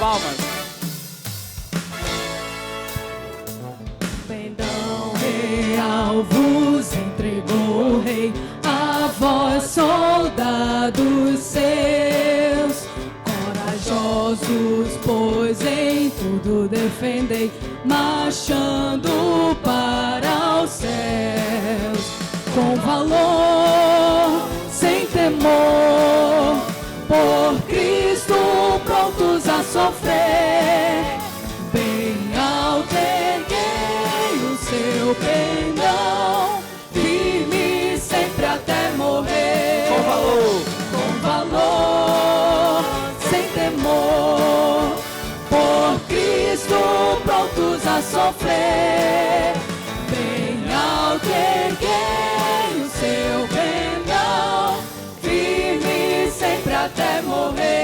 palmas. Pendão real vos entregou o rei, a vós soldados seus, corajosos, pois em tudo defendei, marchando para os céus, com valor, sem temor, por Cristo prontos a sofrer, bem alto erguei o seu pendão, firme sempre até morrer, com valor, sem temor, por Cristo prontos a sofrer, bem alto erguei o seu pendão, firme sempre até morrer.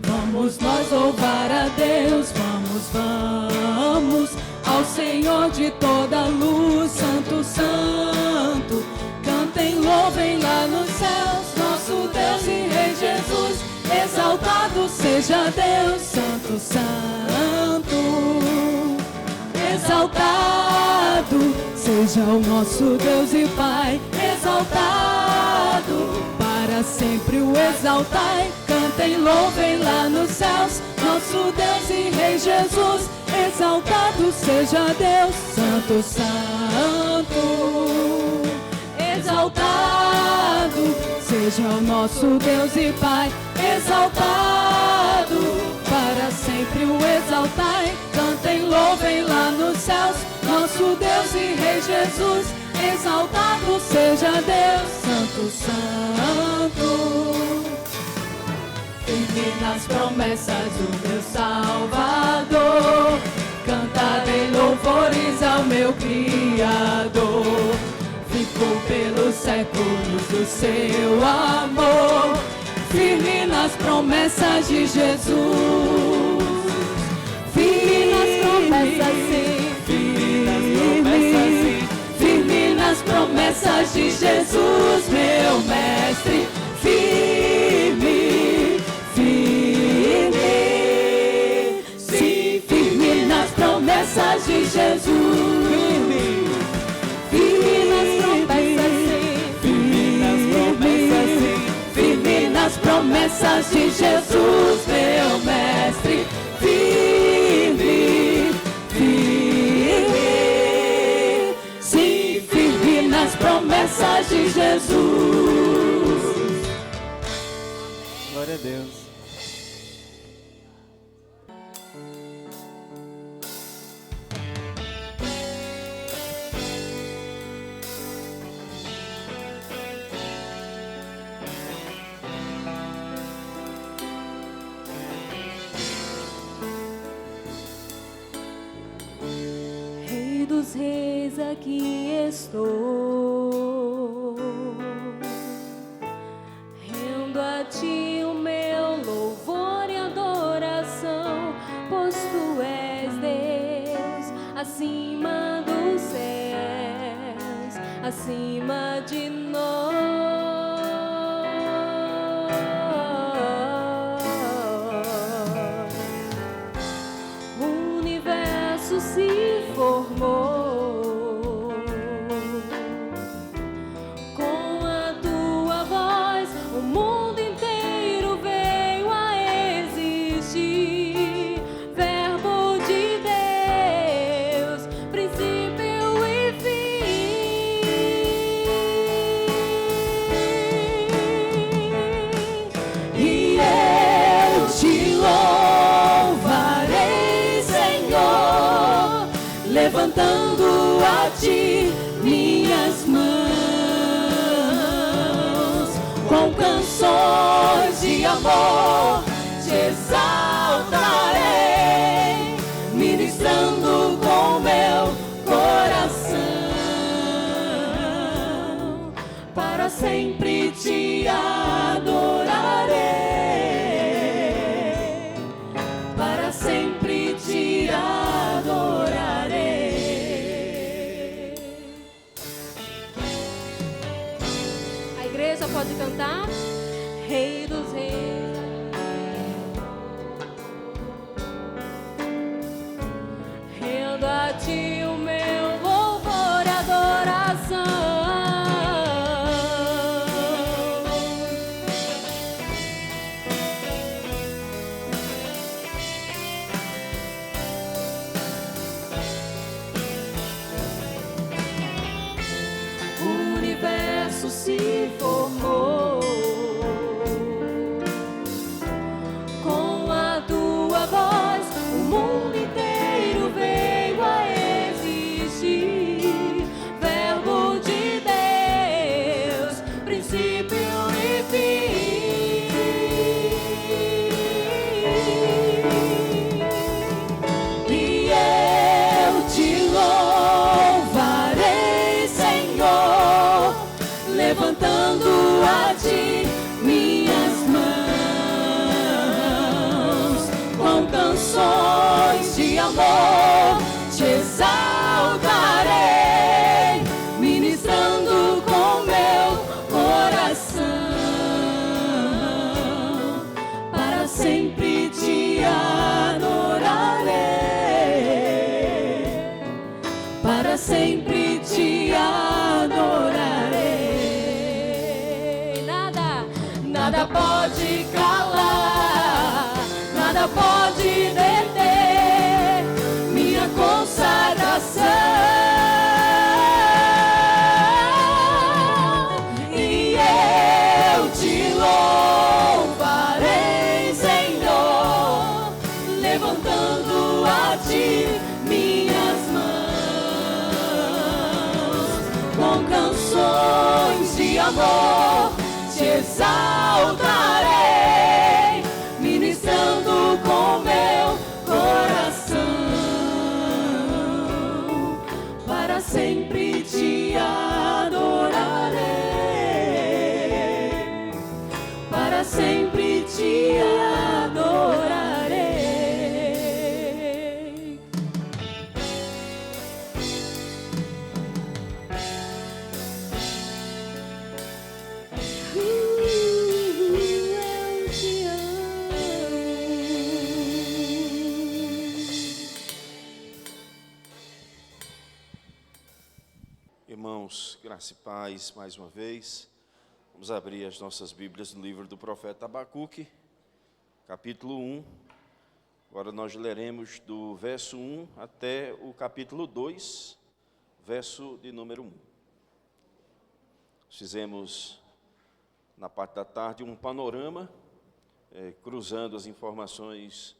Vamos nós louvar a Deus, vamos ao Senhor de toda a luz, Santo, Santo. Cantem, louvem lá nos céus, nosso Deus e Rei Jesus. Exaltado seja Deus, Santo, Santo. Exaltado seja o nosso Deus e Pai. Exaltado, para sempre o exaltai. Cantem, louvem lá nos céus, nosso Deus e Rei Jesus. Exaltado seja Deus, Santo, Santo. Exaltado seja o nosso Deus e Pai. Exaltado, para sempre o exaltai. Cantem, louvem lá nos céus, nosso Deus e Rei Jesus. Exaltado seja Deus, Santo, Santo. Firme nas promessas do meu Salvador, cantarei louvores ao meu Criador. Fico pelos séculos do seu amor, firme nas promessas de Jesus. Firme nas promessas, sim. Firme nas promessas, sim. Firme nas promessas de Jesus, meu mestre. Firme, firme, sim, firme nas promessas de Jesus. Firme nas promessas, sim. Firme nas promessas, sim. Firme nas promessas de Jesus, meu mestre. Firme, firme, sim, firme nas promessas de Jesus. Glória a Deus. Rei dos reis, aqui estou, rendo a ti o meu louvor e adoração, pois tu és Deus acima dos céus, acima de nós. O universo se formou com a tua voz, o mundo inteiro veio a existir. Verbo de Deus, princípio e fim. E eu te louvarei, Senhor, levantando a ti minhas mãos, com canções de amor te exaltarei, ministrando com meu coração, para sempre te adorarei, para sempre te adorarei. pode cantar? Rei dos reis. Rendo a ti o meu louvor e adoração. O universo se formou com a tua voz, o mundo inteiro veio a existir. Verbo de Deus, princípio e fim. E eu te louvarei, Senhor, levantando a ti minhas mãos, com canções de amor te exaltarei, ministrando com meu coração, para sempre te adorarei, para sempre te adorarei. Nada pode calar, nada pode deter minha consagração. E eu te louvarei, Senhor, levantando a ti minhas mãos, com canções de amor te exaltarei, ministrando com meu coração, para sempre te adorarei, para sempre te adorarei. Eu te amo. Irmãos, graça e paz mais uma vez. Vamos abrir as nossas Bíblias no livro do profeta Abacuque, capítulo 1. Agora nós leremos do verso 1 até o capítulo 2, verso de número 1. Fizemos na parte da tarde um panorama, cruzando as informações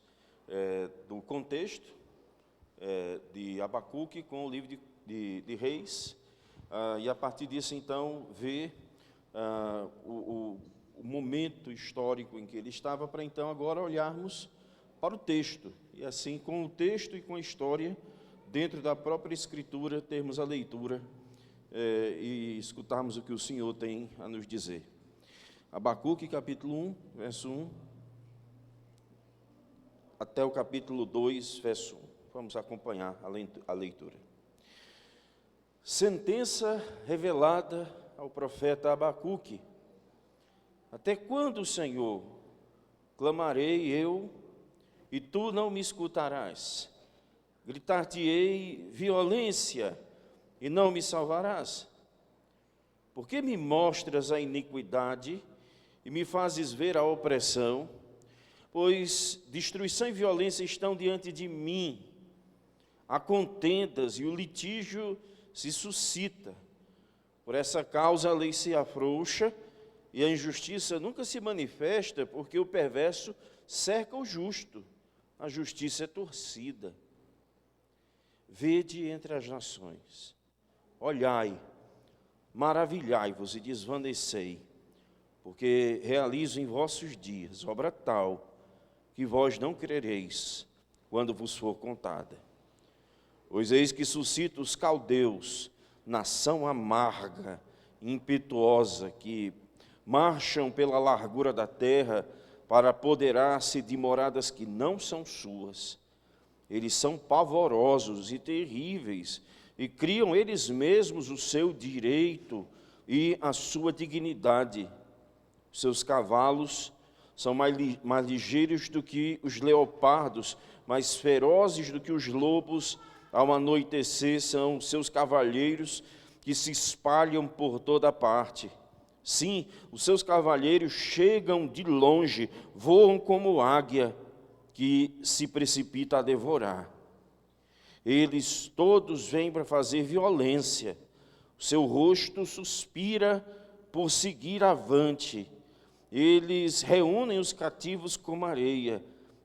do contexto de Abacuque com o livro de Reis, e a partir disso então ver o momento histórico em que ele estava, para então agora olharmos para o texto, e assim com o texto e com a história, dentro da própria Escritura, termos a leitura e escutarmos o que o Senhor tem a nos dizer. Abacuque, capítulo 1, verso 1, até o capítulo 2, verso 1. Vamos acompanhar a leitura. Sentença revelada ao profeta Abacuque. Até quando, Senhor, clamarei eu, e tu não me escutarás? Gritar-te-ei violência, e não me salvarás? Por que me mostras a iniquidade e me fazes ver a opressão? Pois destruição e violência estão diante de mim. Há contendas e o litígio se suscita. Por essa causa a lei se afrouxa e a injustiça nunca se manifesta, porque o perverso cerca o justo, a justiça é torcida. Vede entre as nações, olhai, maravilhai-vos e desvanecei, porque realizo em vossos dias obra tal, que vós não crereis, quando vos for contada. Pois eis que suscito os caldeus, nação amarga, impetuosa, que marcham pela largura da terra para apoderar-se de moradas que não são suas. Eles são pavorosos e terríveis, e criam eles mesmos o seu direito e a sua dignidade. Seus cavalos são mais ligeiros do que os leopardos, mais ferozes do que os lobos. Ao anoitecer são seus cavalheiros que se espalham por toda parte. Sim, os seus cavalheiros chegam de longe, voam como águia que se precipita a devorar. Eles todos vêm para fazer violência. O seu rosto suspira por seguir avante. Eles reúnem os cativos como areia.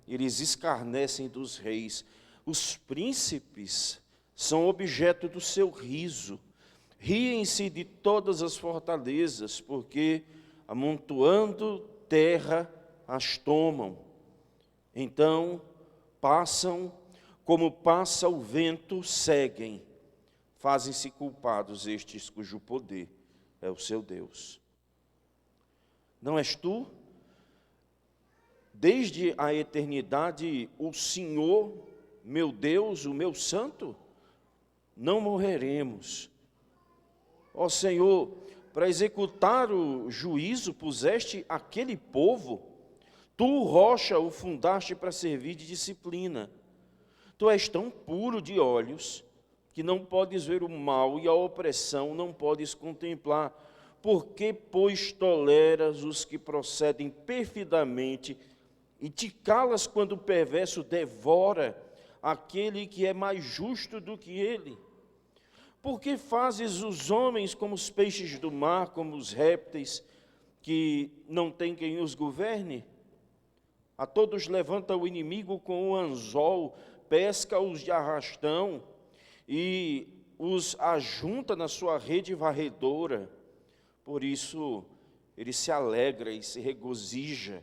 Eles escarnecem dos reis. Os príncipes são objeto do seu riso. Riem-se de todas as fortalezas, porque, amontoando terra, as tomam. Então, passam, como passa o vento, seguem. Fazem-se culpados estes cujo poder é o seu Deus. Não és tu? Desde a eternidade, o Senhor, meu Deus, o meu santo? Não morreremos. Ó Senhor, para executar o juízo puseste aquele povo, tu, rocha, o fundaste para servir de disciplina. Tu és tão puro de olhos, que não podes ver o mal e a opressão não podes contemplar. Por que, pois, toleras os que procedem perfidamente e te calas quando o perverso devora aquele que é mais justo do que ele? Por que fazes os homens como os peixes do mar, como os répteis, que não tem quem os governe? A todos levanta o inimigo com o anzol, pesca-os de arrastão e os ajunta na sua rede varredora. Por isso ele se alegra e se regozija,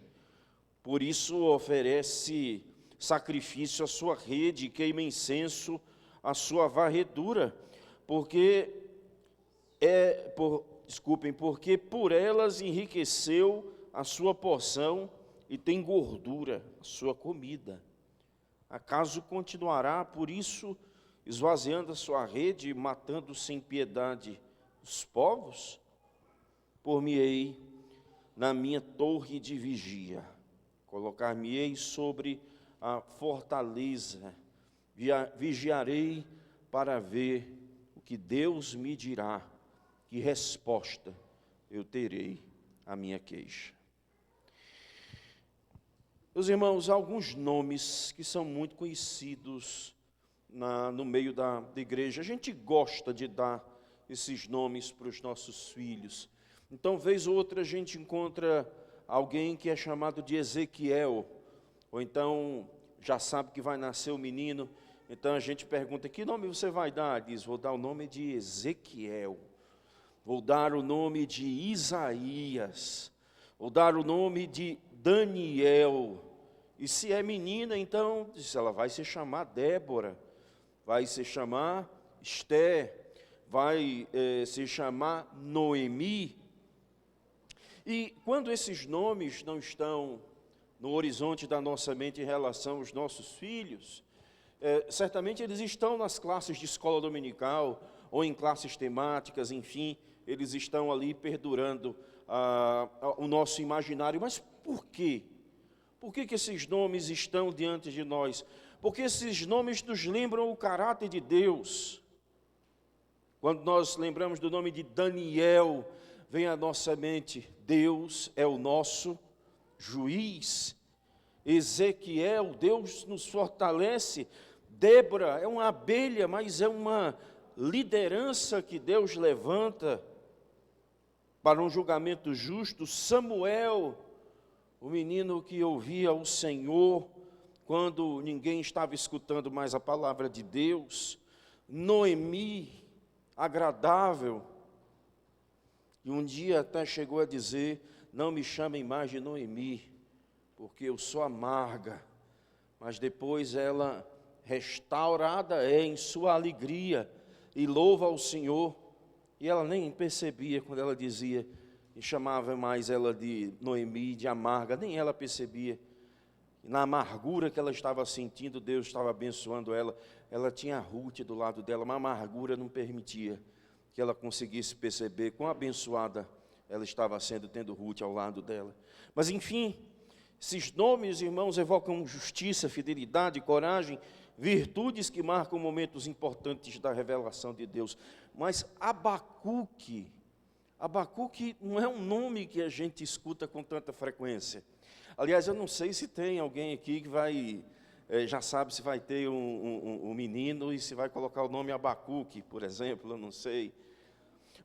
por isso oferece sacrifício à sua rede, queima incenso à sua varredura, porque por elas enriqueceu a sua porção e tem gordura a sua comida. Acaso continuará, por isso, esvaziando a sua rede e matando sem piedade os povos? Por-me-ei na minha torre de vigia, colocar-me-ei sobre a fortaleza, vigiarei para ver o que Deus me dirá, que resposta eu terei à minha queixa. Meus irmãos, há alguns nomes que são muito conhecidos no meio da igreja. A gente gosta de dar esses nomes para os nossos filhos. Então, vez ou outra, a gente encontra alguém que é chamado de Ezequiel, ou então já sabe que vai nascer o menino, então a gente pergunta, que nome você vai dar? Diz, vou dar o nome de Ezequiel, vou dar o nome de Isaías, vou dar o nome de Daniel. E se é menina, então, ela vai se chamar Débora, vai se chamar Esther, vai se chamar Noemi. E quando esses nomes não estão no horizonte da nossa mente em relação aos nossos filhos, certamente eles estão nas classes de escola dominical, ou em classes temáticas, enfim, eles estão ali perdurando o nosso imaginário. Mas por quê? Por que esses nomes estão diante de nós? Porque esses nomes nos lembram o caráter de Deus. Quando nós lembramos do nome de Daniel, vem à nossa mente, Deus é o nosso juiz. Ezequiel, Deus nos fortalece. Débora é uma abelha, mas é uma liderança que Deus levanta para um julgamento justo. Samuel, o menino que ouvia o Senhor quando ninguém estava escutando mais a palavra de Deus. Noemi, agradável. E um dia até chegou a dizer, não me chamem mais de Noemi, porque eu sou amarga. Mas depois ela, restaurada em sua alegria, e louva ao Senhor. E ela nem percebia quando ela dizia, e chamava mais ela de Noemi, de amarga, nem ela percebia. Na amargura que ela estava sentindo, Deus estava abençoando ela. Ela tinha a Ruth do lado dela, mas a amargura não permitia que ela conseguisse perceber quão abençoada ela estava tendo Ruth ao lado dela. Mas enfim, esses nomes, irmãos, evocam justiça, fidelidade, coragem, virtudes que marcam momentos importantes da revelação de Deus. Mas Abacuque não é um nome que a gente escuta com tanta frequência. Aliás, eu não sei se tem alguém aqui que vai, já sabe se vai ter um menino e se vai colocar o nome Abacuque, por exemplo, eu não sei.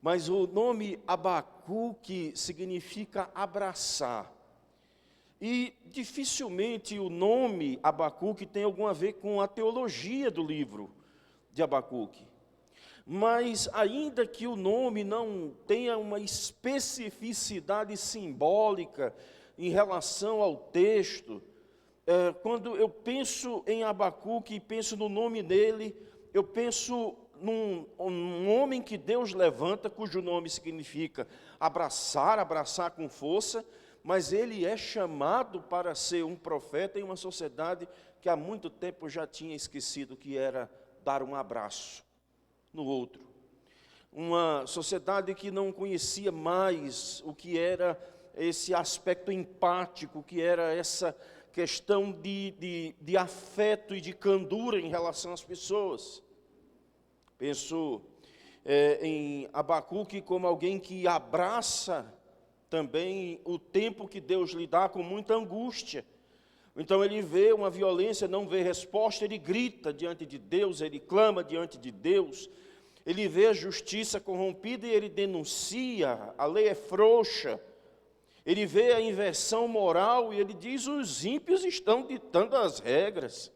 Mas o nome Abacuque significa abraçar. E dificilmente o nome Abacuque tem algum a ver com a teologia do livro de Abacuque. Mas ainda que o nome não tenha uma especificidade simbólica em relação ao texto, quando eu penso em Abacuque e penso no nome dele, eu penso num homem que Deus levanta, cujo nome significa abraçar com força, mas ele é chamado para ser um profeta em uma sociedade que há muito tempo já tinha esquecido que era dar um abraço no outro. Uma sociedade que não conhecia mais o que era esse aspecto empático, que era essa questão de afeto e de candura em relação às pessoas. Penso em Abacuque como alguém que abraça também o tempo que Deus lhe dá com muita angústia. Então ele vê uma violência, não vê resposta, ele grita diante de Deus, ele clama diante de Deus, ele vê a justiça corrompida e ele denuncia, a lei é frouxa, ele vê a inversão moral e ele diz, os ímpios estão ditando as regras.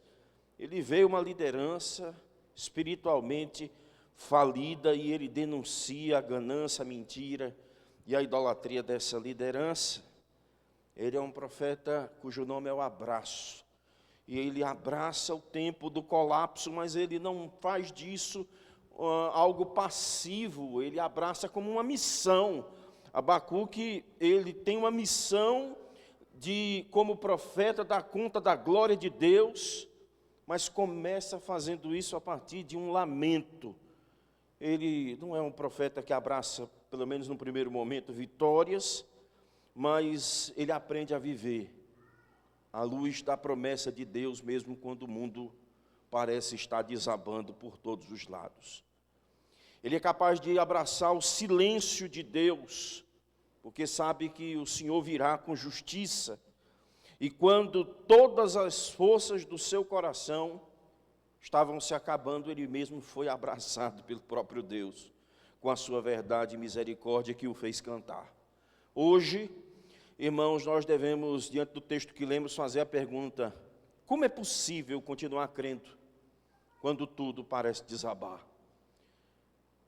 Ele vê uma liderança espiritualmente falida e ele denuncia a ganância, a mentira e a idolatria dessa liderança. Ele é um profeta cujo nome é o abraço. E ele abraça o tempo do colapso, mas ele não faz disso algo passivo, ele abraça como uma missão. Abacuque, ele tem uma missão de, como profeta, dar conta da glória de Deus, mas começa fazendo isso a partir de um lamento. Ele não é um profeta que abraça, pelo menos no primeiro momento, vitórias, mas ele aprende a viver à luz da promessa de Deus, mesmo quando o mundo parece estar desabando por todos os lados. Ele é capaz de abraçar o silêncio de Deus, porque sabe que o Senhor virá com justiça. E quando todas as forças do seu coração estavam se acabando, ele mesmo foi abraçado pelo próprio Deus, com a sua verdade e misericórdia que o fez cantar. Hoje, irmãos, nós devemos, diante do texto que lemos, fazer a pergunta: como é possível continuar crendo quando tudo parece desabar?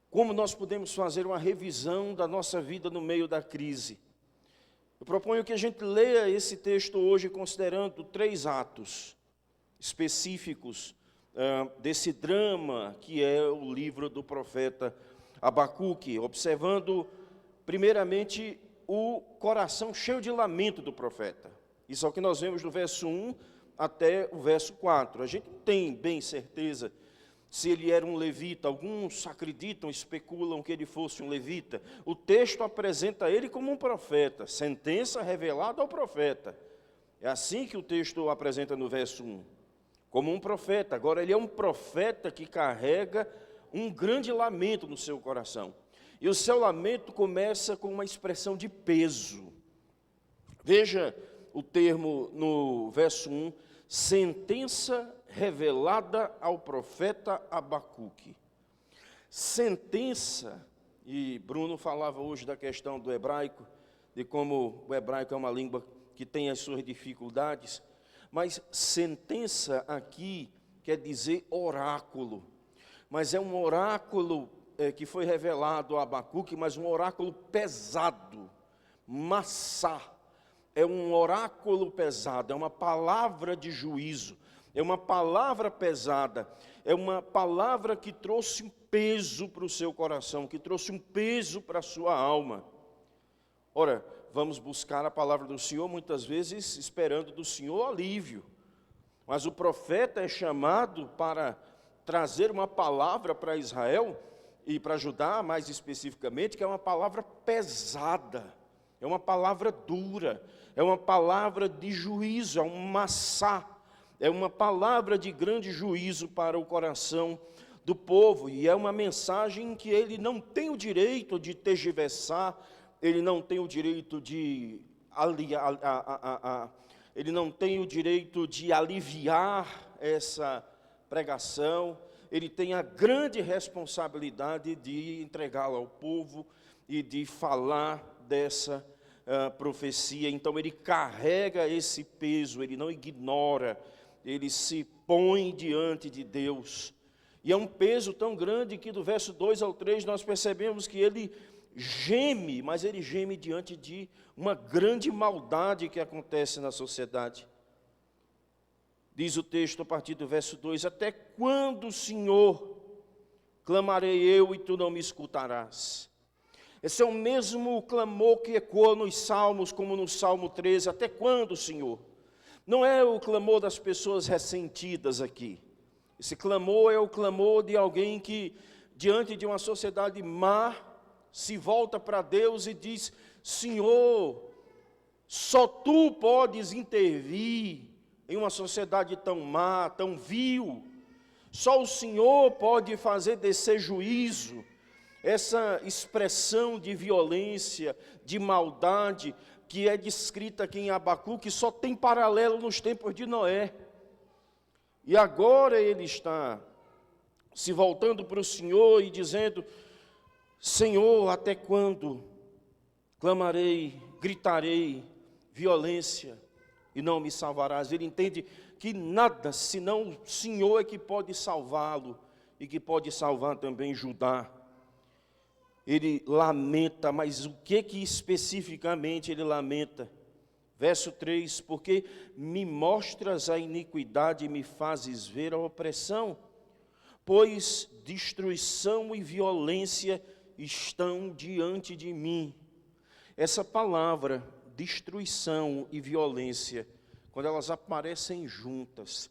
Como nós podemos fazer uma revisão da nossa vida no meio da crise? Eu proponho que a gente leia esse texto hoje considerando 3 atos específicos desse drama que é o livro do profeta Abacuque, observando primeiramente o coração cheio de lamento do profeta. Isso é o que nós vemos do verso 1 até o verso 4. A gente não tem bem certeza se ele era um levita. Alguns acreditam, especulam que ele fosse um levita. O texto apresenta ele como um profeta, sentença revelada ao profeta. É assim que o texto apresenta no verso 1, como um profeta. Agora, ele é um profeta que carrega um grande lamento no seu coração. E o seu lamento começa com uma expressão de peso. Veja o termo no verso 1, sentença revelada ao profeta Abacuque. Sentença, e Bruno falava hoje da questão do hebraico, de como o hebraico é uma língua que tem as suas dificuldades, mas sentença aqui quer dizer oráculo, mas é um oráculo que foi revelado a Abacuque, mas um oráculo pesado, massá, é um oráculo pesado, é uma palavra de juízo, é uma palavra pesada, é uma palavra que trouxe um peso para o seu coração, que trouxe um peso para a sua alma. Ora, vamos buscar a palavra do Senhor, muitas vezes esperando do Senhor alívio, mas o profeta é chamado para trazer uma palavra para Israel, e para ajudar mais especificamente, que é uma palavra pesada, é uma palavra dura, é uma palavra de juízo, é um massá, é uma palavra de grande juízo para o coração do povo, e é uma mensagem que ele não tem o direito de tergiversar, ele não tem o direito de ele não tem o direito de aliviar essa pregação, ele tem a grande responsabilidade de entregá-la ao povo e de falar dessa profecia. Então ele carrega esse peso, ele não ignora, ele se põe diante de Deus. E é um peso tão grande que do verso 2 ao 3 nós percebemos que ele geme, mas ele geme diante de uma grande maldade que acontece na sociedade. Diz o texto a partir do verso 2: até quando, Senhor, clamarei eu e tu não me escutarás? Esse é o mesmo clamor que ecoa nos Salmos, como no Salmo 13, até quando, Senhor? Não é o clamor das pessoas ressentidas aqui. Esse clamor é o clamor de alguém que, diante de uma sociedade má, se volta para Deus e diz: Senhor, só tu podes intervir em uma sociedade tão má, tão vil. Só o Senhor pode fazer descer juízo. Essa expressão de violência, de maldade, que é descrita aqui em Abacuque, só tem paralelo nos tempos de Noé. E agora ele está se voltando para o Senhor e dizendo: Senhor, até quando clamarei, gritarei violência e não me salvarás? Ele entende que nada senão o Senhor é que pode salvá-lo e que pode salvar também Judá. Ele lamenta, mas o que especificamente ele lamenta? Verso 3: porque me mostras a iniquidade e me fazes ver a opressão, pois destruição e violência estão diante de mim. Essa palavra, destruição e violência, quando elas aparecem juntas,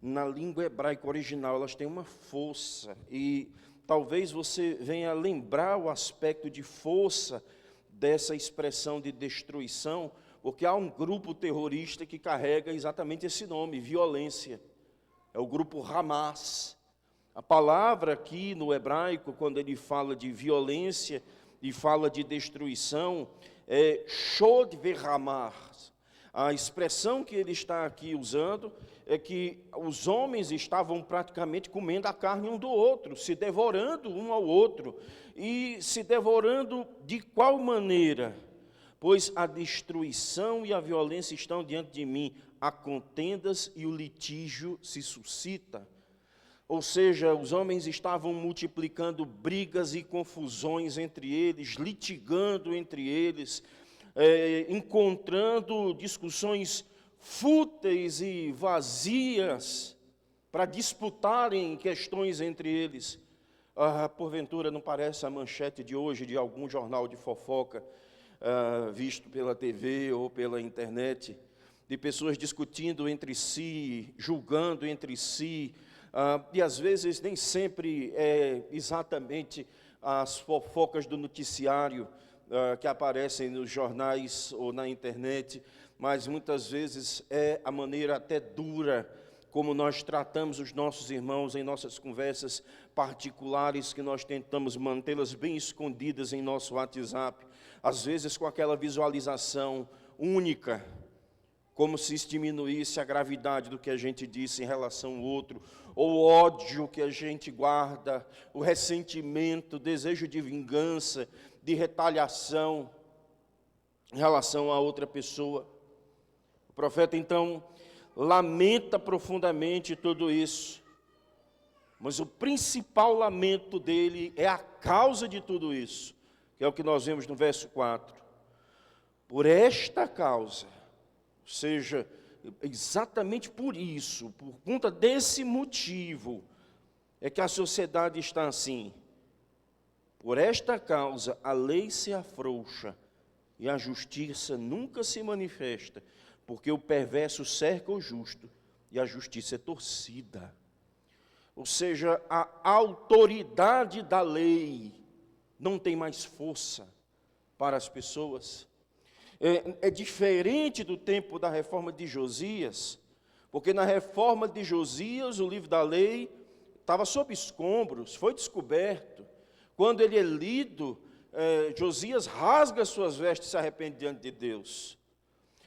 na língua hebraica original, elas têm uma força, e talvez você venha lembrar o aspecto de força dessa expressão de destruição, porque há um grupo terrorista que carrega exatamente esse nome, violência. É o grupo Hamas. A palavra aqui no hebraico, quando ele fala de violência e fala de destruição, é shod vehamar. A expressão que ele está aqui usando é que os homens estavam praticamente comendo a carne um do outro, se devorando um ao outro. E se devorando de qual maneira? Pois a destruição e a violência estão diante de mim, há contendas e o litígio se suscita. Ou seja, os homens estavam multiplicando brigas e confusões entre eles, litigando entre eles, encontrando discussões fúteis e vazias para disputarem questões entre eles. Porventura não parece a manchete de hoje de algum jornal de fofoca, visto pela TV ou pela internet, de pessoas discutindo entre si, julgando entre si, e às vezes nem sempre é exatamente as fofocas do noticiário que aparecem nos jornais ou na internet, mas muitas vezes é a maneira até dura como nós tratamos os nossos irmãos em nossas conversas particulares, que nós tentamos mantê-las bem escondidas em nosso WhatsApp, às vezes com aquela visualização única, como se isso diminuísse a gravidade do que a gente disse em relação ao outro, ou o ódio que a gente guarda, o ressentimento, o desejo de vingança, de retaliação em relação a outra pessoa. O profeta, então, lamenta profundamente tudo isso, mas o principal lamento dele é a causa de tudo isso, que é o que nós vemos no verso 4. Por esta causa, ou seja, exatamente por isso, por conta desse motivo, é que a sociedade está assim. Por esta causa, a lei se afrouxa e a justiça nunca se manifesta, porque o perverso cerca o justo e a justiça é torcida. Ou seja, a autoridade da lei não tem mais força para as pessoas. É diferente do tempo da reforma de Josias, porque na reforma de Josias o livro da lei estava sob escombros, foi descoberto. Quando ele é lido, Josias rasga suas vestes e se arrepende diante de Deus.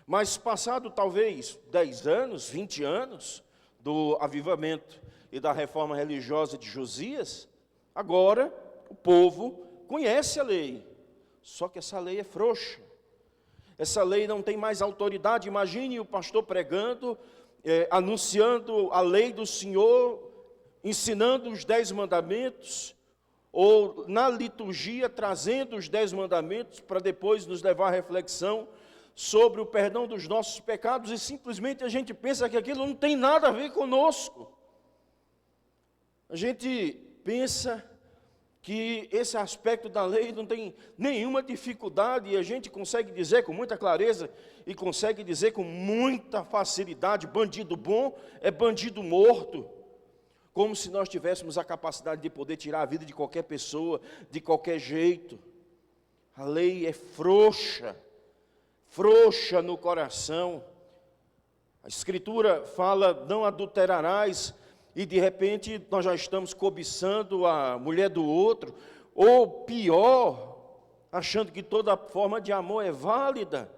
Mas passado talvez 10 anos, 20 anos do avivamento e da reforma religiosa de Josias, agora o povo conhece a lei, só que essa lei é frouxa. Essa lei não tem mais autoridade. Imagine o pastor pregando, anunciando a lei do Senhor, ensinando os 10 mandamentos, ou na liturgia trazendo os 10 mandamentos para depois nos levar à reflexão sobre o perdão dos nossos pecados, e simplesmente a gente pensa que aquilo não tem nada a ver conosco. A gente pensa que esse aspecto da lei não tem nenhuma dificuldade, e a gente consegue dizer com muita clareza e consegue dizer com muita facilidade: bandido bom é bandido morto. Como se nós tivéssemos a capacidade de poder tirar a vida de qualquer pessoa, de qualquer jeito. A lei é frouxa, frouxa no coração. A Escritura fala: não adulterarás, e de repente nós já estamos cobiçando a mulher do outro, ou pior, achando que toda forma de amor é válida.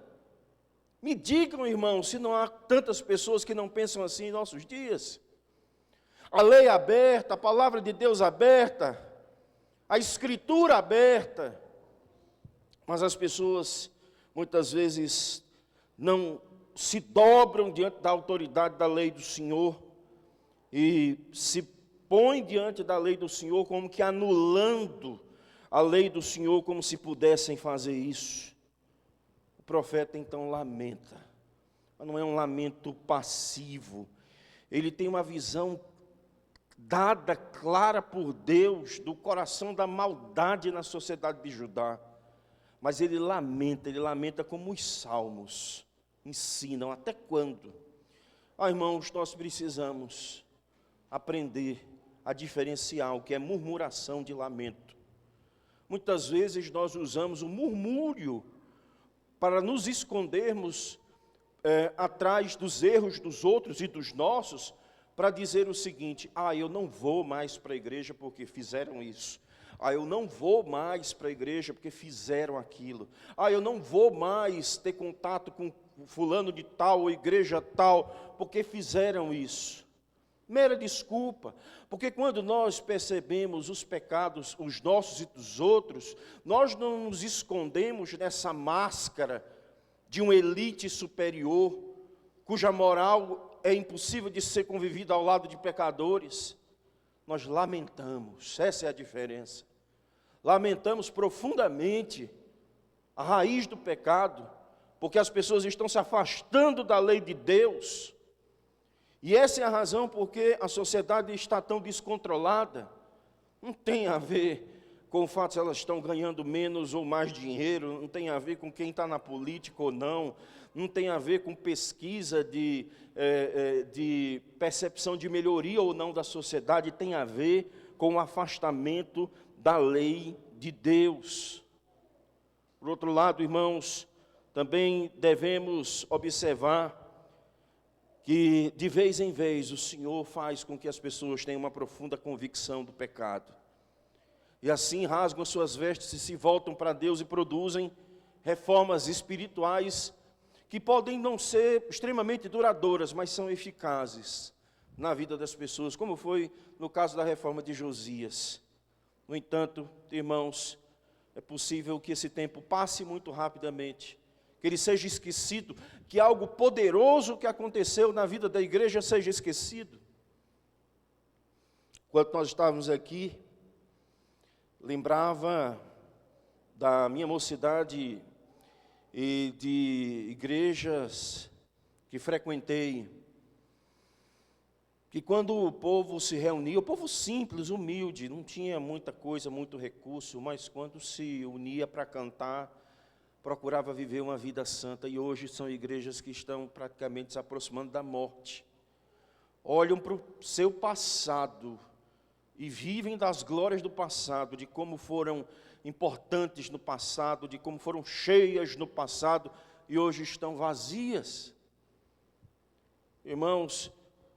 Me digam, irmãos, se não há tantas pessoas que não pensam assim em nossos dias. A lei aberta, a palavra de Deus aberta, a Escritura aberta, mas as pessoas muitas vezes não se dobram diante da autoridade da lei do Senhor e se põem diante da lei do Senhor como que anulando a lei do Senhor, como se pudessem fazer isso. O profeta então lamenta, mas não é um lamento passivo, ele tem uma visão dada, clara por Deus, do coração da maldade na sociedade de Judá. Mas ele lamenta como os salmos ensinam. Até quando? Irmãos, nós precisamos aprender a diferenciar o que é murmuração de lamento. Muitas vezes nós usamos o murmúrio para nos escondermos atrás dos erros dos outros e dos nossos, para dizer o seguinte: eu não vou mais para a igreja porque fizeram isso. Eu não vou mais para a igreja porque fizeram aquilo. Eu não vou mais ter contato com fulano de tal ou igreja tal porque fizeram isso. Mera desculpa, porque quando nós percebemos os pecados, os nossos e dos outros, nós não nos escondemos nessa máscara de uma elite superior, cuja moral é impossível de ser convivida ao lado de pecadores. Nós lamentamos, essa é a diferença. Lamentamos profundamente a raiz do pecado, porque as pessoas estão se afastando da lei de Deus. E essa é a razão porque a sociedade está tão descontrolada. Não tem a ver com o fato de elas estão ganhando menos ou mais dinheiro, não tem a ver com quem está na política ou não, não tem a ver com pesquisa de percepção de melhoria ou não da sociedade, tem a ver com o afastamento da lei de Deus. Por outro lado, irmãos, também devemos observar que de vez em vez o Senhor faz com que as pessoas tenham uma profunda convicção do pecado. E assim rasgam suas vestes e se voltam para Deus e produzem reformas espirituais que podem não ser extremamente duradouras, mas são eficazes na vida das pessoas, como foi no caso da reforma de Josias. No entanto, irmãos, é possível que esse tempo passe muito rapidamente, que ele seja esquecido, que algo poderoso que aconteceu na vida da igreja seja esquecido. Enquanto nós estávamos aqui, lembrava da minha mocidade e de igrejas que frequentei, que quando o povo se reunia, o povo simples, humilde, não tinha muita coisa, muito recurso, mas quando se unia para cantar, procurava viver uma vida santa. E hoje são igrejas que estão praticamente se aproximando da morte. Olham para o seu passado e vivem das glórias do passado, de como foram importantes no passado, de como foram cheias no passado e hoje estão vazias. Irmãos,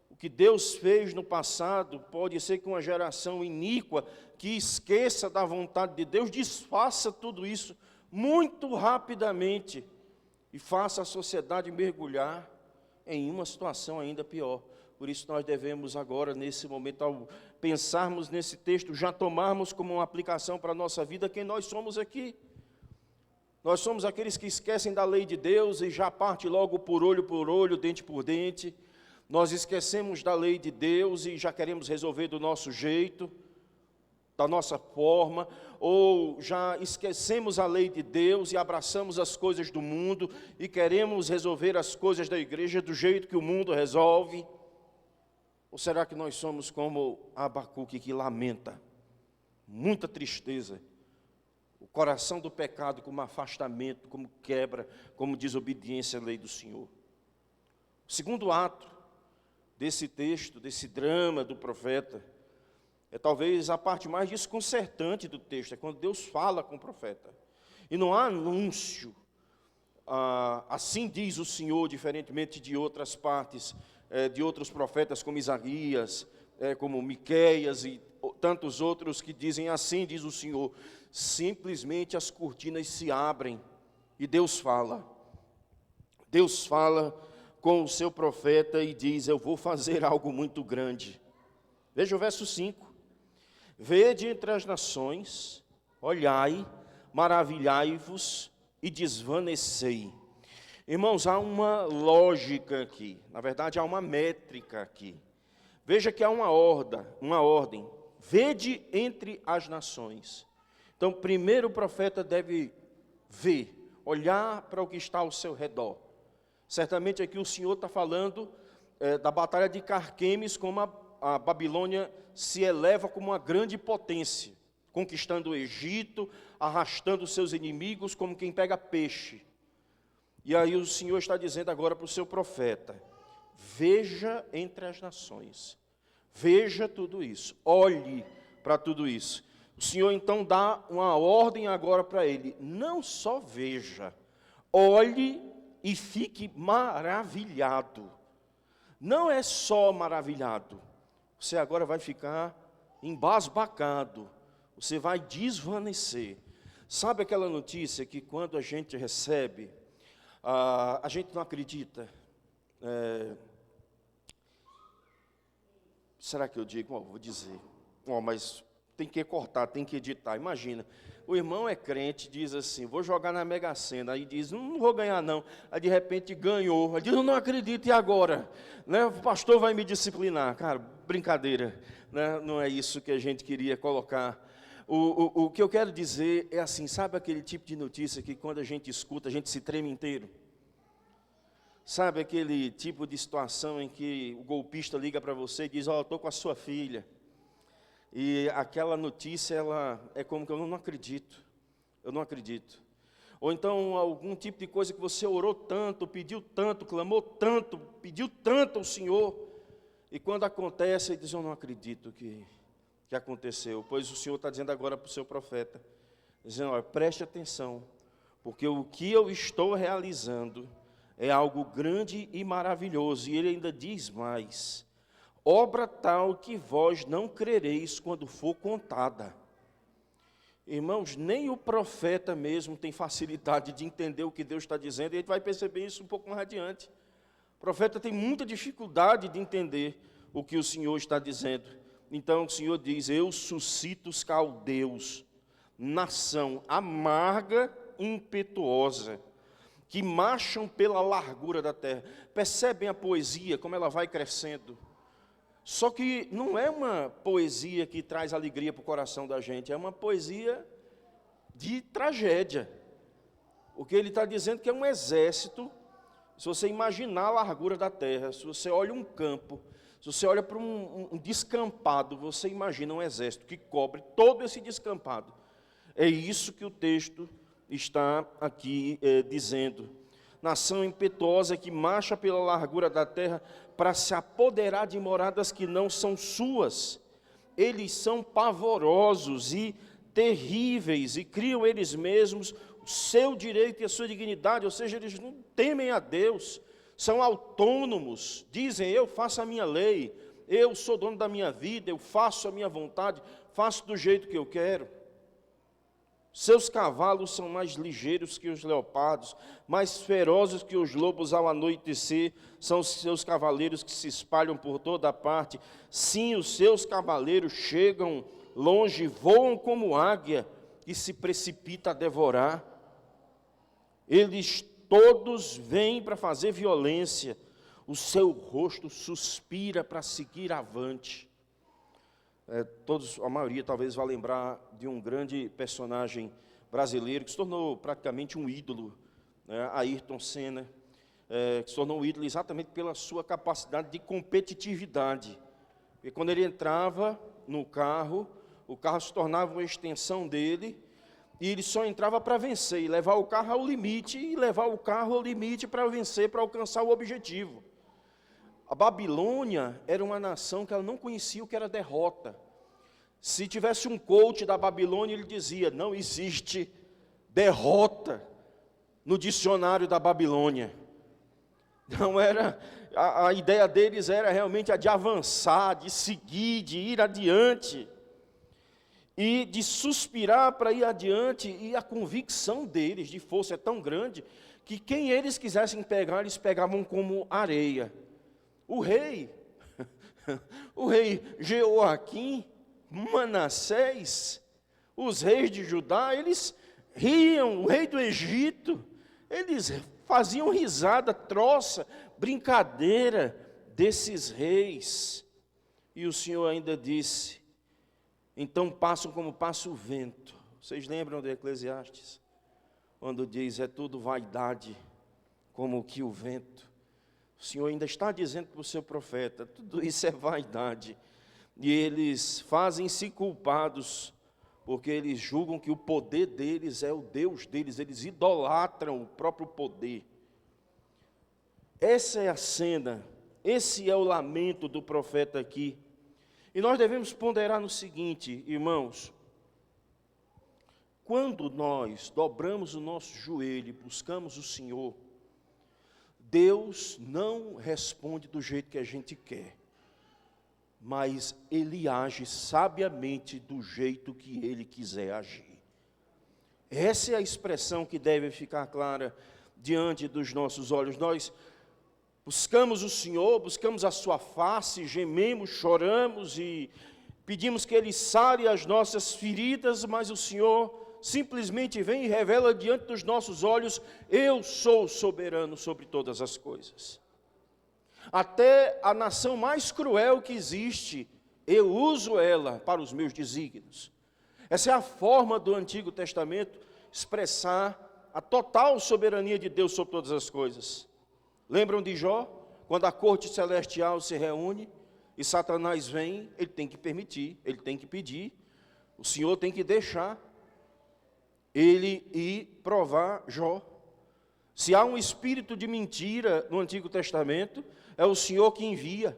o que Deus fez no passado pode ser que uma geração iníqua que esqueça da vontade de Deus desfaça tudo isso muito rapidamente e faça a sociedade mergulhar em uma situação ainda pior. Por isso nós devemos agora, nesse momento, ao pensarmos nesse texto, já tomarmos como uma aplicação para a nossa vida quem nós somos aqui. Nós somos aqueles que esquecem da lei de Deus e já parte logo por olho, dente por dente. Nós esquecemos da lei de Deus e já queremos resolver do nosso jeito, da nossa forma, ou já esquecemos a lei de Deus e abraçamos as coisas do mundo e queremos resolver as coisas da igreja do jeito que o mundo resolve. Ou será que nós somos como Abacuque, que lamenta, muita tristeza, o coração do pecado como afastamento, como quebra, como desobediência à lei do Senhor? O segundo ato desse texto, desse drama do profeta, é talvez a parte mais desconcertante do texto, é quando Deus fala com o profeta. E não há anúncio, assim diz o Senhor, diferentemente de outras partes, de outros profetas como Isaías, como Miqueias e tantos outros que dizem assim diz o Senhor. Simplesmente as cortinas se abrem e Deus fala. Deus fala com o seu profeta e diz: eu vou fazer algo muito grande. Veja o verso 5. Vede entre as nações, olhai, maravilhai-vos e desvanecei. Irmãos, há uma lógica aqui, na verdade há uma métrica aqui. Veja que há uma ordem. Vede entre as nações. Então, primeiro o profeta deve ver, olhar para o que está ao seu redor. Certamente aqui o Senhor está falando da batalha de Carquemes, como a Babilônia se eleva como uma grande potência, conquistando o Egito, arrastando seus inimigos como quem pega peixe. E aí o Senhor está dizendo agora para o seu profeta: veja entre as nações, veja tudo isso, olhe para tudo isso. O Senhor então dá uma ordem agora para ele: não só veja, olhe e fique maravilhado. Não é só maravilhado, você agora vai ficar embasbacado, você vai desvanecer. Sabe aquela notícia que quando a gente recebe, a gente não acredita? Será que eu digo? Vou dizer. Mas tem que cortar, tem que editar. Imagina, o irmão é crente, diz assim: vou jogar na Mega Sena. Aí diz: não vou ganhar não. Aí de repente ganhou. Aí diz: eu não acredito, e agora? Né? O pastor vai me disciplinar. Cara, brincadeira, né? Não é isso que a gente queria colocar. O que eu quero dizer é assim: sabe aquele tipo de notícia que quando a gente escuta, a gente se treme inteiro? Sabe aquele tipo de situação em que o golpista liga para você e diz: eu estou com a sua filha. E aquela notícia, ela é como que eu não acredito. Eu não acredito. Ou então algum tipo de coisa que você orou tanto, pediu tanto, clamou tanto, pediu tanto ao Senhor. E quando acontece, ele diz: eu não acredito que aconteceu. Pois o Senhor está dizendo agora para o seu profeta, dizendo: olha, preste atenção, porque o que eu estou realizando é algo grande e maravilhoso. E ele ainda diz mais: obra tal que vós não crereis quando for contada. Irmãos, nem o profeta mesmo tem facilidade de entender o que Deus está dizendo, e a gente vai perceber isso um pouco mais adiante. O profeta tem muita dificuldade de entender o que o Senhor está dizendo. Então o Senhor diz: eu suscito os caldeus, nação amarga e impetuosa, que marcham pela largura da terra. Percebem a poesia, como ela vai crescendo? Só que não é uma poesia que traz alegria para o coração da gente, é uma poesia de tragédia. O que ele está dizendo que é um exército. Se você imaginar a largura da terra, se você olha um campo, se você olha para um descampado, você imagina um exército que cobre todo esse descampado. É isso que o texto está aqui dizendo. Nação impetuosa que marcha pela largura da terra para se apoderar de moradas que não são suas, eles são pavorosos e terríveis, e criam eles mesmos o seu direito e a sua dignidade, ou seja, eles não temem a Deus, são autônomos, dizem: eu faço a minha lei, eu sou dono da minha vida, eu faço a minha vontade, faço do jeito que eu quero. Seus cavalos são mais ligeiros que os leopardos, mais ferozes que os lobos ao anoitecer, são os seus cavaleiros que se espalham por toda parte. Sim, os seus cavaleiros chegam longe, voam como águia e se precipita a devorar. Eles todos vêm para fazer violência, o seu rosto suspira para seguir avante. A maioria talvez vá lembrar de um grande personagem brasileiro que se tornou praticamente um ídolo, Ayrton Senna, que se tornou um ídolo exatamente pela sua capacidade de competitividade. E quando ele entrava no carro, o carro se tornava uma extensão dele, e ele só entrava para vencer, e levar o carro ao limite, para vencer, para alcançar o objetivo. A Babilônia era uma nação que ela não conhecia o que era derrota. Se tivesse um coach da Babilônia, ele dizia: não existe derrota no dicionário da Babilônia. Não era, a ideia deles era realmente a de avançar, de seguir, de ir adiante, e de suspirar para ir adiante, e a convicção deles de força é tão grande, que quem eles quisessem pegar, eles pegavam como areia. O rei Jeoaquim, Manassés, os reis de Judá, eles riam, o rei do Egito, eles faziam risada, troça, brincadeira desses reis. E o Senhor ainda disse: então passam como passa o vento. Vocês lembram de Eclesiastes? Quando diz: é tudo vaidade, como que o vento. O Senhor ainda está dizendo para o seu profeta: tudo isso é vaidade. E eles fazem-se culpados, porque eles julgam que o poder deles é o Deus deles, eles idolatram o próprio poder. Essa é a cena, esse é o lamento do profeta aqui. E nós devemos ponderar no seguinte, irmãos: quando nós dobramos o nosso joelho e buscamos o Senhor, Deus não responde do jeito que a gente quer, mas Ele age sabiamente do jeito que Ele quiser agir. Essa é a expressão que deve ficar clara diante dos nossos olhos. Nós buscamos o Senhor, buscamos a sua face, gememos, choramos e pedimos que Ele sare as nossas feridas, mas o Senhor simplesmente vem e revela diante dos nossos olhos: eu sou soberano sobre todas as coisas. Até a nação mais cruel que existe, eu uso ela para os meus desígnios. Essa é a forma do Antigo Testamento expressar a total soberania de Deus sobre todas as coisas. Lembram de Jó? Quando a corte celestial se reúne e Satanás vem, ele tem que permitir, ele tem que pedir, o Senhor tem que deixar ele ir provar Jó. Se há um espírito de mentira no Antigo Testamento, é o Senhor que envia.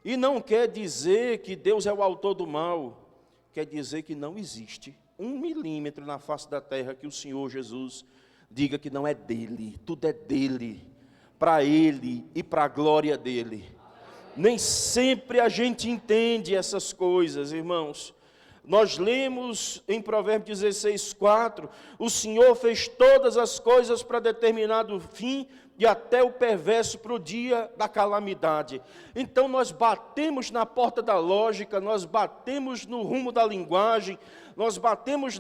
E não quer dizer que Deus é o autor do mal, quer dizer que não existe 1 milímetro na face da terra que o Senhor Jesus diga que não é dele. Tudo é dele, para ele e para a glória dele. Nem sempre a gente entende essas coisas, irmãos. Nós lemos em Provérbios 16:4, o Senhor fez todas as coisas para determinado fim, e até o perverso para o dia da calamidade. Então nós batemos na porta da lógica, nós batemos no rumo da linguagem, nós batemos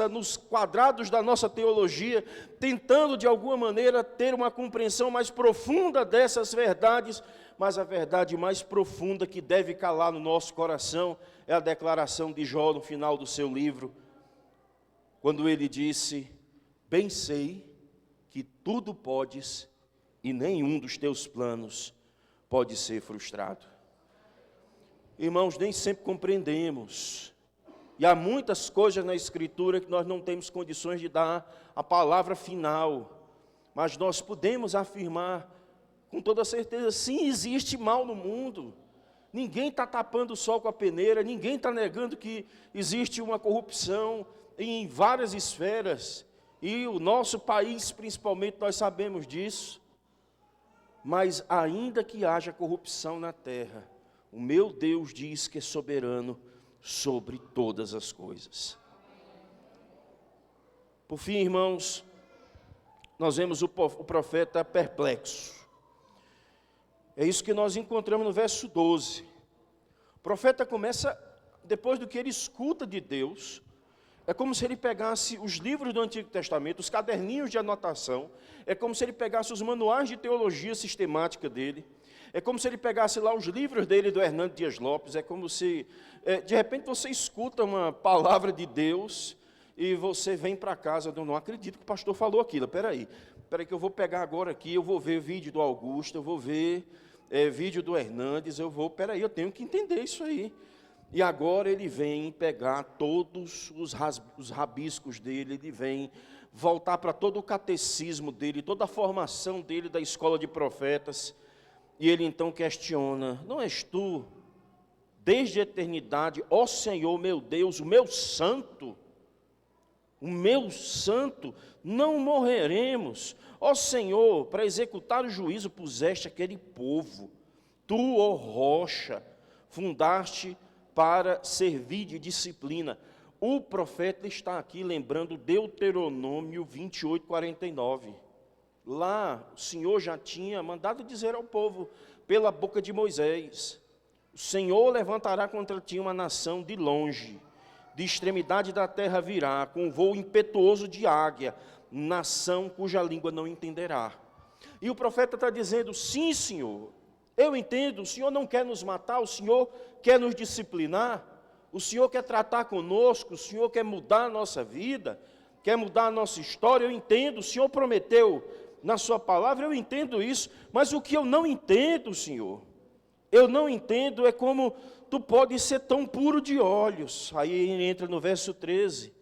nos quadrados da nossa teologia, tentando de alguma maneira ter uma compreensão mais profunda dessas verdades, mas a verdade mais profunda que deve calar no nosso coração é a declaração de Jó no final do seu livro, quando ele disse: bem sei que tudo podes e nenhum dos teus planos pode ser frustrado. Irmãos, nem sempre compreendemos, e há muitas coisas na Escritura que nós não temos condições de dar a palavra final, mas nós podemos afirmar com toda certeza: sim, existe mal no mundo, ninguém está tapando o sol com a peneira, ninguém está negando que existe uma corrupção em várias esferas, e o nosso país, principalmente, nós sabemos disso. Mas ainda que haja corrupção na terra, o meu Deus diz que é soberano sobre todas as coisas. Por fim, irmãos, nós vemos o profeta perplexo. É isso que nós encontramos no verso 12. O profeta começa, depois do que ele escuta de Deus, é como se ele pegasse os livros do Antigo Testamento, os caderninhos de anotação, é como se ele pegasse os manuais de teologia sistemática dele, é como se ele pegasse lá os livros dele do Hernando Dias Lopes, é como se, de repente você escuta uma palavra de Deus e você vem para casa, eu não acredito que o pastor falou aquilo, peraí que eu vou pegar agora aqui, eu vou ver vídeo do Augusto, eu vou ver vídeo do Hernandes, eu tenho que entender isso aí. E agora ele vem pegar todos os rabiscos dele, ele vem voltar para todo o catecismo dele, toda a formação dele da escola de profetas, e ele então questiona: não és tu, desde a eternidade, ó Senhor meu Deus, o meu santo, não morreremos. Ó Senhor, para executar o juízo puseste aquele povo, tu, ó rocha, fundaste para servir de disciplina. O profeta está aqui lembrando Deuteronômio 28:49. Lá o Senhor já tinha mandado dizer ao povo, pela boca de Moisés: o Senhor levantará contra ti uma nação de longe, de extremidade da terra virá, com voo impetuoso de águia, nação cuja língua não entenderá. E o profeta está dizendo: sim, Senhor, eu entendo, o Senhor não quer nos matar, o Senhor quer nos disciplinar, o Senhor quer tratar conosco, o Senhor quer mudar a nossa vida, quer mudar a nossa história, eu entendo, o Senhor prometeu na sua palavra, eu entendo isso, mas o que eu não entendo, Senhor, eu não entendo é como tu podes ser tão puro de olhos. Aí ele entra no verso 13.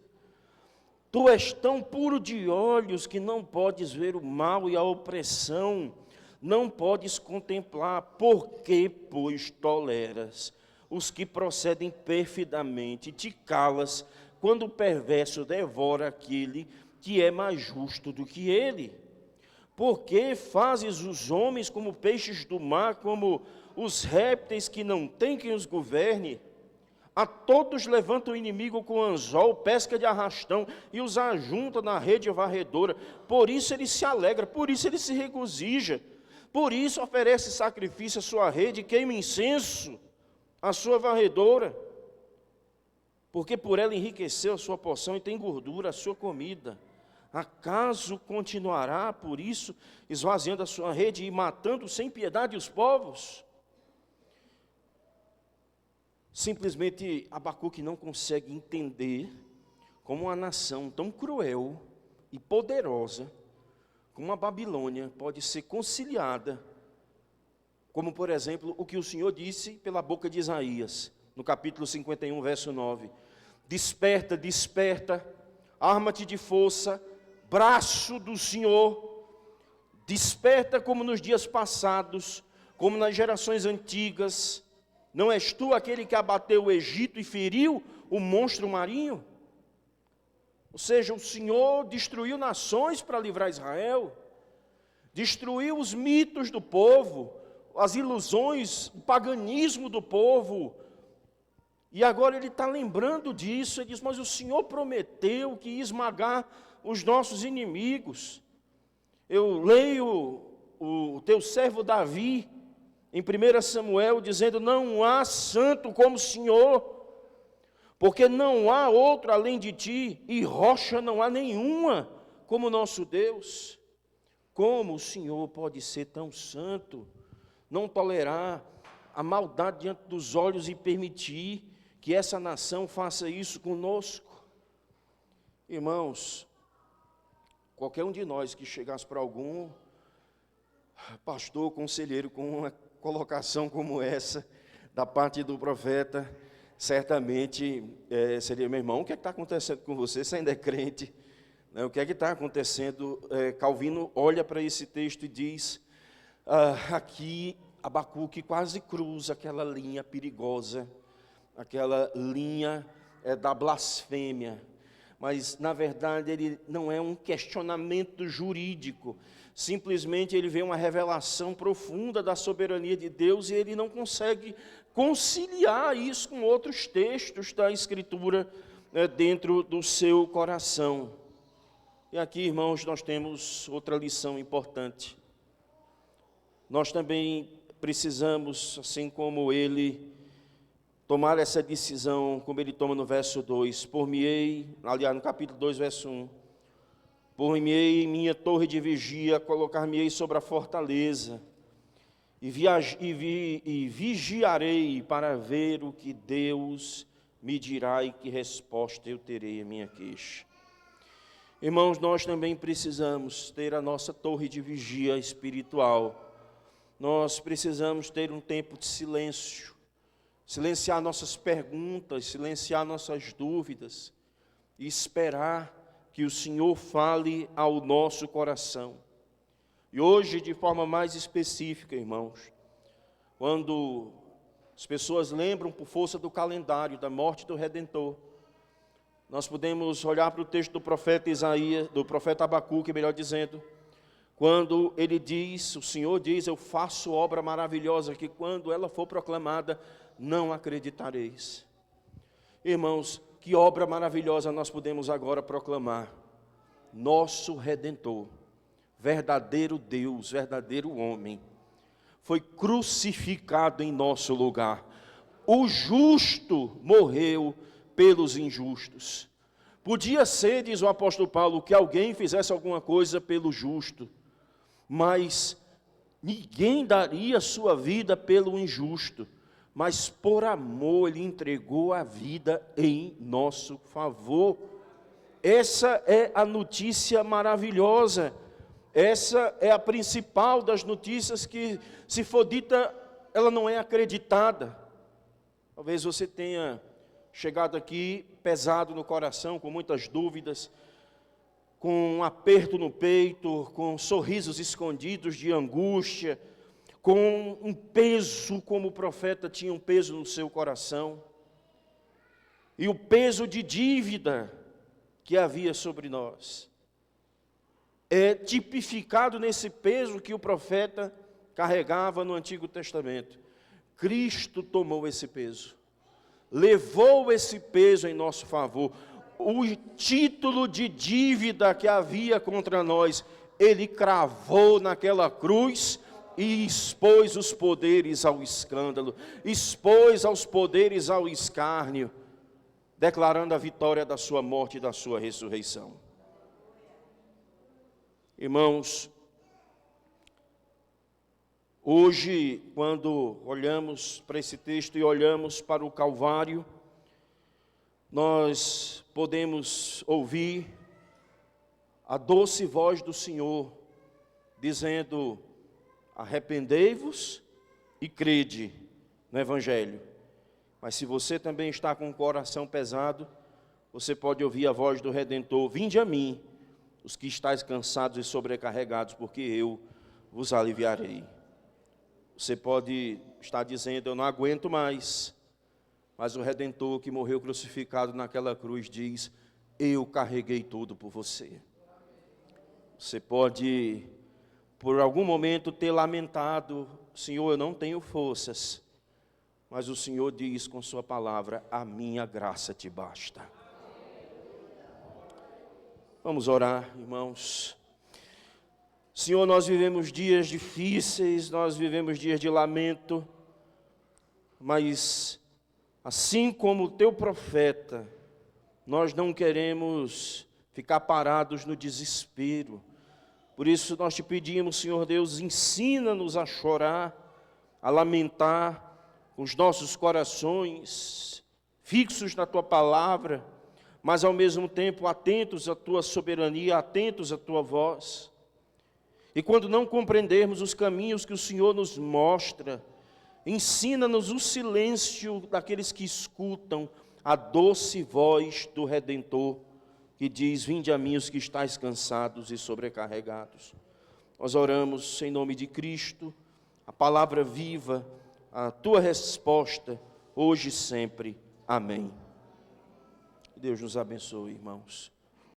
Tu és tão puro de olhos que não podes ver o mal e a opressão, não podes contemplar. Por que, pois, toleras os que procedem perfidamente e te calas quando o perverso devora aquele que é mais justo do que ele? Por que fazes os homens como peixes do mar, como os répteis que não têm quem os governe? A todos levanta o inimigo com anzol, pesca de arrastão e os ajunta na rede varredora. Por isso ele se alegra, por isso ele se regozija, por isso oferece sacrifício à sua rede, queima incenso à sua varredora, porque por ela enriqueceu a sua porção e tem gordura a sua comida. Acaso continuará, por isso, esvaziando a sua rede e matando sem piedade os povos? Simplesmente Abacuque não consegue entender como uma nação tão cruel e poderosa como a Babilônia pode ser conciliada, como, por exemplo, o que o Senhor disse pela boca de Isaías, no capítulo 51, verso 9. Desperta, desperta, arma-te de força, braço do Senhor, desperta como nos dias passados, como nas gerações antigas. Não és tu aquele que abateu o Egito e feriu o monstro marinho? Ou seja, o Senhor destruiu nações para livrar Israel, destruiu os mitos do povo, as ilusões, o paganismo do povo, e agora ele está lembrando disso. Ele diz: mas o Senhor prometeu que ia esmagar os nossos inimigos. Eu leio o teu servo Davi, em 1 Samuel, dizendo: não há santo como o Senhor, porque não há outro além de ti, e rocha não há nenhuma como nosso Deus. Como o Senhor pode ser tão santo, não tolerar a maldade diante dos olhos e permitir que essa nação faça isso conosco? Irmãos, qualquer um de nós que chegasse para algum pastor, conselheiro, com uma colocação como essa, da parte do profeta, certamente seria: meu irmão, o que é que está acontecendo com você? Você ainda é crente? O que é que está acontecendo? Calvino olha para esse texto e diz: aqui Abacuque quase cruza aquela linha perigosa, aquela linha da blasfêmia. Mas, na verdade, ele não é um questionamento jurídico. Simplesmente ele vê uma revelação profunda da soberania de Deus e ele não consegue conciliar isso com outros textos da Escritura dentro do seu coração. E aqui, irmãos, nós temos outra lição importante. Nós também precisamos, assim como ele, tomar essa decisão, como ele toma no verso 2, aliás, no capítulo 2, verso 1, por-me-ei em minha torre de vigia, colocar-me-ei sobre a fortaleza, e vigiarei para ver o que Deus me dirá e que resposta eu terei à minha queixa. Irmãos, nós também precisamos ter a nossa torre de vigia espiritual. Nós precisamos ter um tempo de silêncio, silenciar nossas perguntas, silenciar nossas dúvidas e esperar que o Senhor fale ao nosso coração. E hoje, de forma mais específica, irmãos, quando as pessoas lembram por força do calendário da morte do Redentor, nós podemos olhar para o texto do profeta Isaías, do profeta Abacuque, melhor dizendo, quando ele diz, o Senhor diz, eu faço obra maravilhosa, que quando ela for proclamada, não acreditareis. Irmãos, que obra maravilhosa nós podemos agora proclamar. Nosso Redentor, verdadeiro Deus, verdadeiro homem, foi crucificado em nosso lugar. O justo morreu pelos injustos. Podia ser, diz o apóstolo Paulo, que alguém fizesse alguma coisa pelo justo, mas ninguém daria sua vida pelo injusto, mas por amor ele entregou a vida em nosso favor. Essa é a notícia maravilhosa, essa é a principal das notícias que, se for dita, ela não é acreditada. Talvez você tenha chegado aqui pesado no coração, com muitas dúvidas, com um aperto no peito, com sorrisos escondidos de angústia, com um peso, como o profeta tinha um peso no seu coração, e o peso de dívida que havia sobre nós. É tipificado nesse peso que o profeta carregava no Antigo Testamento. Cristo tomou esse peso, levou esse peso em nosso favor. O título de dívida que havia contra nós, ele cravou naquela cruz e expôs os poderes ao escândalo, expôs aos poderes ao escárnio, declarando a vitória da sua morte e da sua ressurreição. Irmãos, hoje, quando olhamos para esse texto e olhamos para o Calvário, nós podemos ouvir a doce voz do Senhor, dizendo, arrependei-vos e crede no Evangelho. Mas se você também está com o coração pesado, você pode ouvir a voz do Redentor, vinde a mim, os que estáis cansados e sobrecarregados, porque eu vos aliviarei. Você pode estar dizendo, eu não aguento mais, mas o Redentor que morreu crucificado naquela cruz diz, eu carreguei tudo por você. Você pode, por algum momento, ter lamentado, Senhor, eu não tenho forças, mas o Senhor diz com sua palavra, a minha graça te basta. Vamos orar, irmãos. Senhor, nós vivemos dias difíceis, nós vivemos dias de lamento, mas assim como o teu profeta, nós não queremos ficar parados no desespero. Por isso nós te pedimos, Senhor Deus, ensina-nos a chorar, a lamentar, com os nossos corações fixos na tua palavra, mas ao mesmo tempo atentos à tua soberania, atentos à tua voz. E quando não compreendermos os caminhos que o Senhor nos mostra, ensina-nos o silêncio daqueles que escutam a doce voz do Redentor, que diz, vinde a mim os que estáis cansados e sobrecarregados. Nós oramos em nome de Cristo, a a palavra viva, a tua resposta, hoje e sempre. Amém. Deus nos abençoe, irmãos.